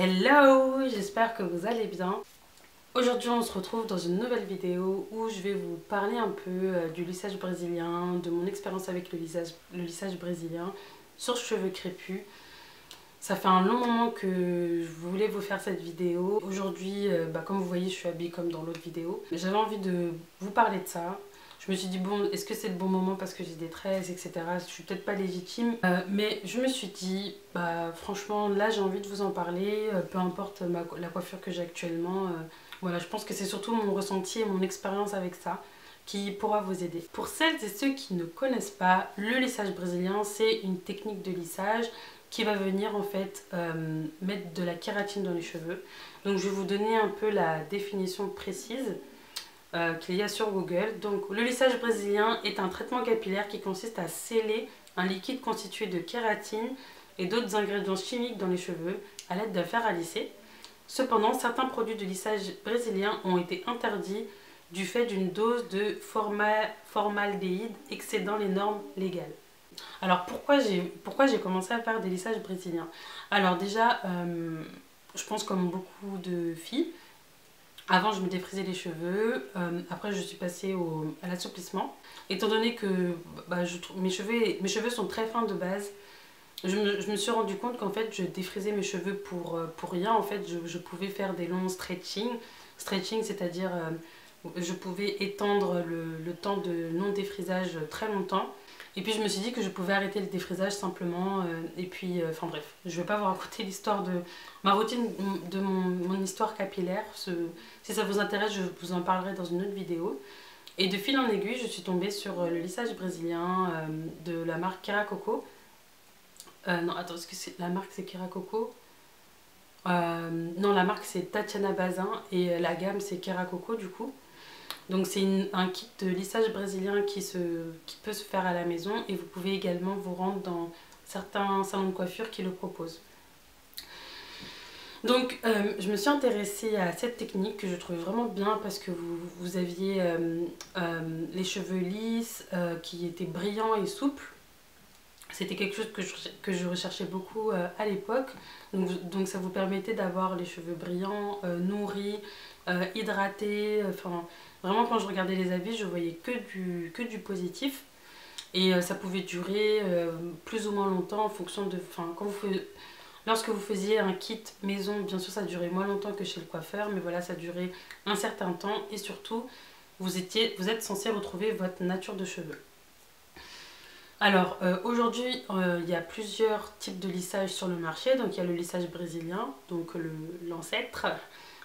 Hello, j'espère que vous allez bien. Aujourd'hui on se retrouve dans une nouvelle vidéo où je vais vous parler un peu du lissage brésilien, de mon expérience avec le lissage brésilien sur cheveux crépus. Ça fait un long moment que je voulais vous faire cette vidéo. Aujourd'hui, comme vous voyez, je suis habillée comme dans l'autre vidéo. J'avais envie de vous parler de ça. Je me suis dit, bon, est-ce que c'est le bon moment parce que j'ai des tresses, etc. Je suis peut-être pas légitime. Mais je me suis dit, franchement, là j'ai envie de vous en parler. Peu importe la coiffure que j'ai actuellement. Voilà, je pense que c'est surtout mon ressenti et mon expérience avec ça qui pourra vous aider. Pour celles et ceux qui ne connaissent pas, le lissage brésilien, c'est une technique de lissage qui va venir en fait mettre de la kératine dans les cheveux. Donc je vais vous donner un peu la définition précise qu'il y a sur Google. Donc le lissage brésilien est un traitement capillaire qui consiste à sceller un liquide constitué de kératine et d'autres ingrédients chimiques dans les cheveux à l'aide d'un fer à lisser. Cependant, certains produits de lissage brésilien ont été interdits du fait d'une dose de formaldéhyde excédant les normes légales. Alors pourquoi j'ai commencé à faire des lissages brésiliens? Alors déjà, je pense comme beaucoup de filles, avant je me défrisais les cheveux, après je suis passée à l'assouplissement. Étant donné que mes cheveux sont très fins de base, je me suis rendu compte qu'en fait je défrisais mes cheveux pour rien. En fait je pouvais faire des longs stretching, c'est-à-dire je pouvais étendre le temps de non défrisage très longtemps. Et puis je me suis dit que je pouvais arrêter le défrisage simplement. Et puis, enfin bref, je ne vais pas vous raconter l'histoire de ma routine, de mon histoire capillaire. Si ça vous intéresse, je vous en parlerai dans une autre vidéo. Et de fil en aiguille, je suis tombée sur le lissage brésilien de la marque Keracoco. Non, attends, est-ce que la marque c'est Keracoco? Non, la marque c'est Tatiana Bazin et la gamme c'est Keracoco du coup. Donc c'est un kit de lissage brésilien qui peut se faire à la maison et vous pouvez également vous rendre dans certains salons de coiffure qui le proposent. Donc je me suis intéressée à cette technique que je trouvais vraiment bien parce que vous aviez les cheveux lisses qui étaient brillants et souples. C'était quelque chose que je recherchais beaucoup à l'époque. Donc ça vous permettait d'avoir les cheveux brillants, nourris, hydratés. Enfin, vraiment quand je regardais les avis, je voyais que du positif. Et ça pouvait durer plus ou moins longtemps en fonction de... Enfin, lorsque vous faisiez un kit maison, bien sûr ça durait moins longtemps que chez le coiffeur. Mais voilà, ça durait un certain temps. Et surtout, vous êtes censé retrouver votre nature de cheveux. Alors aujourd'hui il y a plusieurs types de lissage sur le marché. Donc il y a le lissage brésilien, donc l'ancêtre.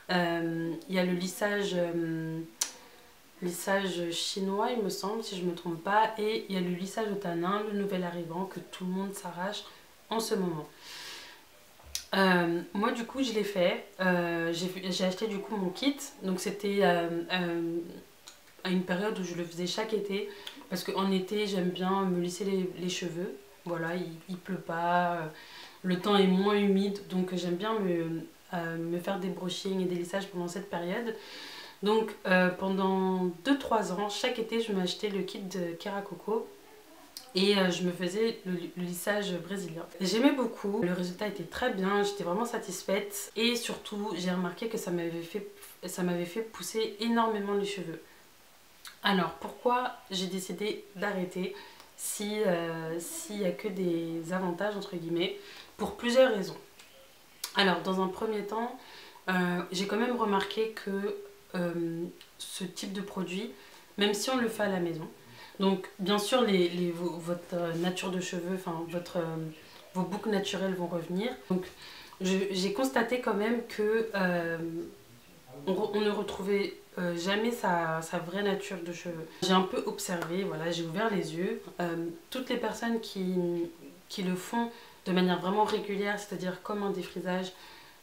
Il y a le lissage chinois il me semble, si je ne me trompe pas. Et il y a le lissage au tanin, le nouvel arrivant que tout le monde s'arrache en ce moment. Moi du coup je l'ai fait, j'ai acheté du coup mon kit. Donc c'était à une période où je le faisais chaque été. Parce qu'en été, j'aime bien me lisser les cheveux. Voilà, il pleut pas, le temps est moins humide. Donc j'aime bien me faire des brushings et des lissages pendant cette période. Donc pendant 2-3 ans, chaque été, je m'achetais le kit de Keracoco. Et je me faisais le lissage brésilien. J'aimais beaucoup, le résultat était très bien, j'étais vraiment satisfaite. Et surtout, j'ai remarqué que ça m'avait fait pousser énormément les cheveux. Alors pourquoi j'ai décidé d'arrêter s'il n'y a que des avantages entre guillemets? Pour plusieurs raisons. Alors dans un premier temps, j'ai quand même remarqué que ce type de produit, même si on le fait à la maison, donc bien sûr votre nature de cheveux, enfin vos boucles naturelles vont revenir. Donc j'ai constaté quand même que on ne retrouvait jamais sa vraie nature de cheveux. J'ai un peu observé, voilà, j'ai ouvert les yeux. Toutes les personnes qui le font de manière vraiment régulière, c'est-à-dire comme un défrisage,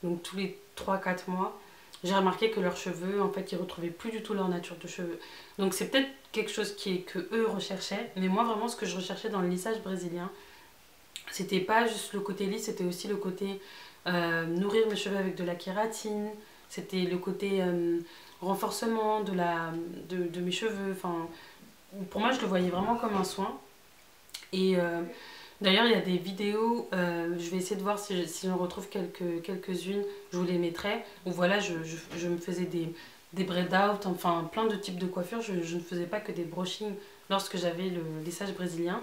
donc tous les 3-4 mois, j'ai remarqué que leurs cheveux, en fait, ils retrouvaient plus du tout leur nature de cheveux. Donc c'est peut-être quelque chose que eux recherchaient, mais moi vraiment ce que je recherchais dans le lissage brésilien, c'était pas juste le côté lisse, c'était aussi le côté nourrir mes cheveux avec de la kératine, c'était le côté renforcement de mes cheveux. Enfin, pour moi, je le voyais vraiment comme un soin. Et D'ailleurs, il y a des vidéos, je vais essayer de voir si j'en retrouve quelques-unes, je vous les mettrai. Où voilà, je me faisais des braid out, enfin plein de types de coiffures. Je ne faisais pas que des brushing lorsque j'avais le lissage brésilien.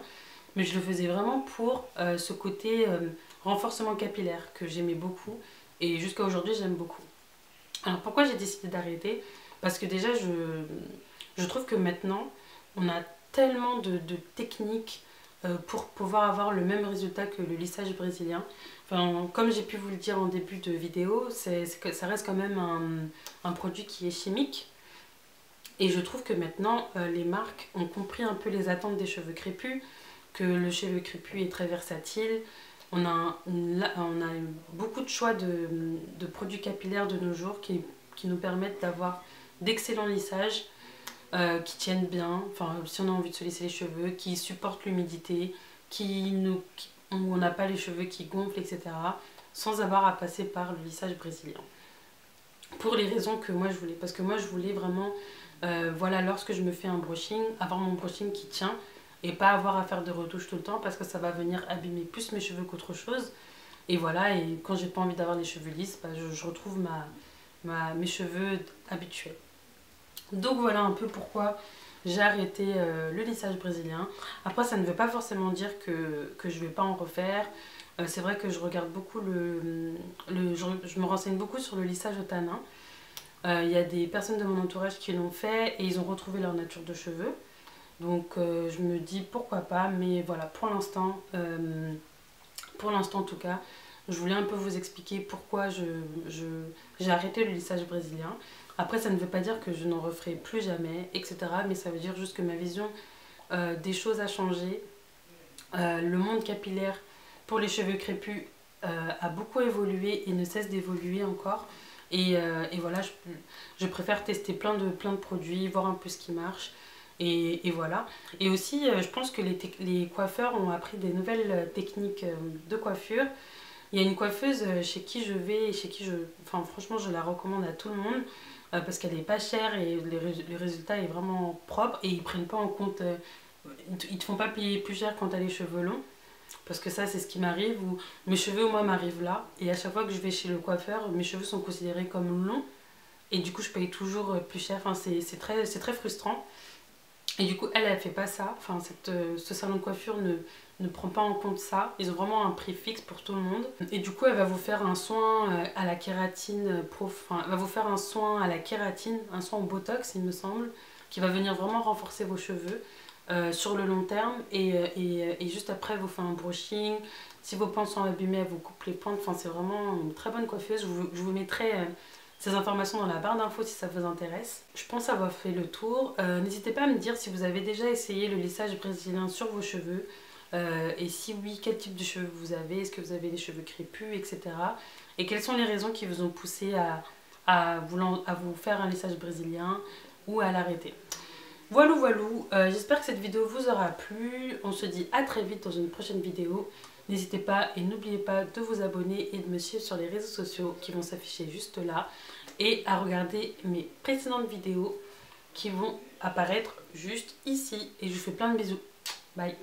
Mais je le faisais vraiment pour ce côté renforcement capillaire que j'aimais beaucoup. Et jusqu'à aujourd'hui, j'aime beaucoup. Alors pourquoi j'ai décidé d'arrêter? Parce que déjà, je trouve que maintenant, on a tellement de techniques pour pouvoir avoir le même résultat que le lissage brésilien. Enfin, comme j'ai pu vous le dire en début de vidéo, ça reste quand même un produit qui est chimique. Et je trouve que maintenant, les marques ont compris un peu les attentes des cheveux crépus, que le cheveu crépus est très versatile. On a beaucoup de choix de produits capillaires de nos jours qui nous permettent d'avoir d'excellents lissages qui tiennent bien, enfin si on a envie de se lisser les cheveux, qui supportent l'humidité, où on n'a pas les cheveux qui gonflent, etc. sans avoir à passer par le lissage brésilien. Pour les raisons que moi je voulais, parce que moi je voulais vraiment, voilà, lorsque je me fais un brushing, avoir mon brushing qui tient et pas avoir à faire de retouches tout le temps parce que ça va venir abîmer plus mes cheveux qu'autre chose. Et voilà, et quand j'ai pas envie d'avoir les cheveux lisses, bah, je retrouve mes cheveux habituels. Donc voilà un peu pourquoi j'ai arrêté le lissage brésilien. Après, ça ne veut pas forcément dire que je ne vais pas en refaire. C'est vrai que je regarde beaucoup je me renseigne beaucoup sur le lissage au tanin. Il y a des personnes de mon entourage qui l'ont fait et ils ont retrouvé leur nature de cheveux. Donc je me dis pourquoi pas, mais voilà, pour l'instant en tout cas, je voulais un peu vous expliquer pourquoi j'ai arrêté le lissage brésilien. Après, ça ne veut pas dire que je n'en referai plus jamais, etc. Mais ça veut dire juste que ma vision des choses a changé. Le monde capillaire pour les cheveux crépus a beaucoup évolué et ne cesse d'évoluer encore. Et voilà, je préfère tester plein de produits, voir un peu ce qui marche. Et voilà. Et aussi, je pense que les coiffeurs ont appris des nouvelles techniques de coiffure. Il y a une coiffeuse chez qui je vais et enfin, franchement, je la recommande à tout le monde parce qu'elle est pas chère et le résultat est vraiment propre et ils prennent pas en compte, ils te font pas payer plus cher quand tu as les cheveux longs. Parce que ça, c'est ce qui m'arrive, où mes cheveux, moi, m'arrivent là. Et à chaque fois que je vais chez le coiffeur, mes cheveux sont considérés comme longs. Et du coup, je paye toujours plus cher. Enfin, c'est très frustrant. Et du coup, elle fait pas ça. Enfin, ce salon de coiffure ne prend pas en compte ça. Ils ont vraiment un prix fixe pour tout le monde. Et du coup, elle va vous faire un soin à la kératine enfin, elle va vous faire un soin à la kératine, un soin au botox, il me semble, qui va venir vraiment renforcer vos cheveux sur le long terme. Et juste après, elle vous fait un brushing. Si vos pointes sont abîmées, elle vous coupe les pointes. Enfin, c'est vraiment une très bonne coiffeuse. Je vous mettrai ces informations dans la barre d'infos si ça vous intéresse. Je pense avoir fait le tour. N'hésitez pas à me dire si vous avez déjà essayé le lissage brésilien sur vos cheveux. Et si oui, quel type de cheveux vous avez? Est-ce que vous avez des cheveux crépus, etc. Et quelles sont les raisons qui vous ont poussé à vous faire un lissage brésilien ou à l'arrêter? Voilou voilou, j'espère que cette vidéo vous aura plu. On se dit à très vite dans une prochaine vidéo. N'hésitez pas et n'oubliez pas de vous abonner et de me suivre sur les réseaux sociaux qui vont s'afficher juste là. Et à regarder mes précédentes vidéos qui vont apparaître juste ici. Et je vous fais plein de bisous. Bye.